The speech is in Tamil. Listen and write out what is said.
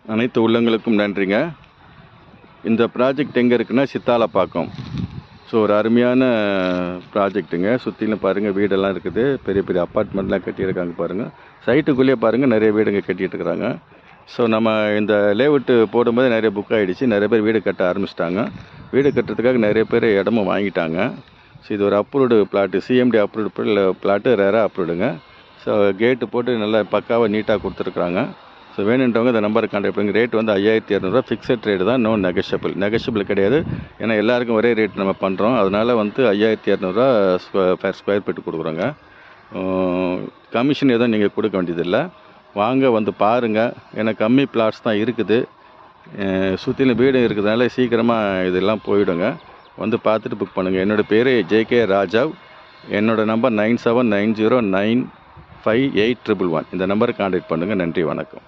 அனைத்து உள்ளங்களுக்கும் நன்றிங்க. இந்த ப்ராஜெக்ட் எங்கே இருக்குன்னா சித்தாலப்பாக்கம். ஸோ ஒரு அருமையான ப்ராஜெக்ட்டுங்க. சுற்றிலும் பாருங்கள் வீடெல்லாம் இருக்குது, பெரிய பெரிய அப்பார்ட்மெண்ட்லாம் கட்டியிருக்காங்க பாருங்கள். சைட்டுக்குள்ளேயே பாருங்கள் நிறைய வீடுங்க கட்டிகிட்டு இருக்கிறாங்க. ஸோ நம்ம இந்த லேஅவுட்டு போடும்போது நிறைய புக் ஆகிடுச்சு, நிறைய பேர் வீடு கட்ட ஆரம்பிச்சிட்டாங்க. வீடு கட்டுறதுக்காக நிறைய பேர் இடமும் வாங்கிட்டாங்க. ஸோ இது ஒரு approved plot, CMD approved plot, ரேராக அப்ரூவ்டுங்க. ஸோ கேட்டு போட்டு நல்லா பக்காவாக நீட்டாக கொடுத்துருக்குறாங்க. ஸோ வேணுன்றவங்க இந்த நம்பருக்கு கான்டாக்ட் பண்ணுங்கள். ரேட் வந்து 5200 ஃபிக்ஸட் ரேட்டு தான், நோ நெகஷியபிள் கிடையாது. ஏன்னா எல்லாருக்கும் ஒரே ரேட் நம்ம பண்ணுறோம். அதனால் வந்து 5200 ஸ்கொயர் ஃபீட் கொடுக்குறோங்க. கமிஷன் எதுவும் நீங்கள் கொடுக்க வேண்டியதில்லை. வாங்க வந்து பாருங்கள். ஏன்னா கம்மி பிளாட்ஸ் தான் இருக்குது, சுற்றிலும் வீடு இருக்கிறதுனால சீக்கிரமாக இதெல்லாம் போயிடுங்க. வந்து பார்த்துட்டு புக் பண்ணுங்கள். என்னோடய பேர் ஜேகே ராஜாவ். என்னோடய நம்பர் 9790958111. இந்த நம்பருக்கு கான்டாக்ட் பண்ணுங்கள். நன்றி, வணக்கம்.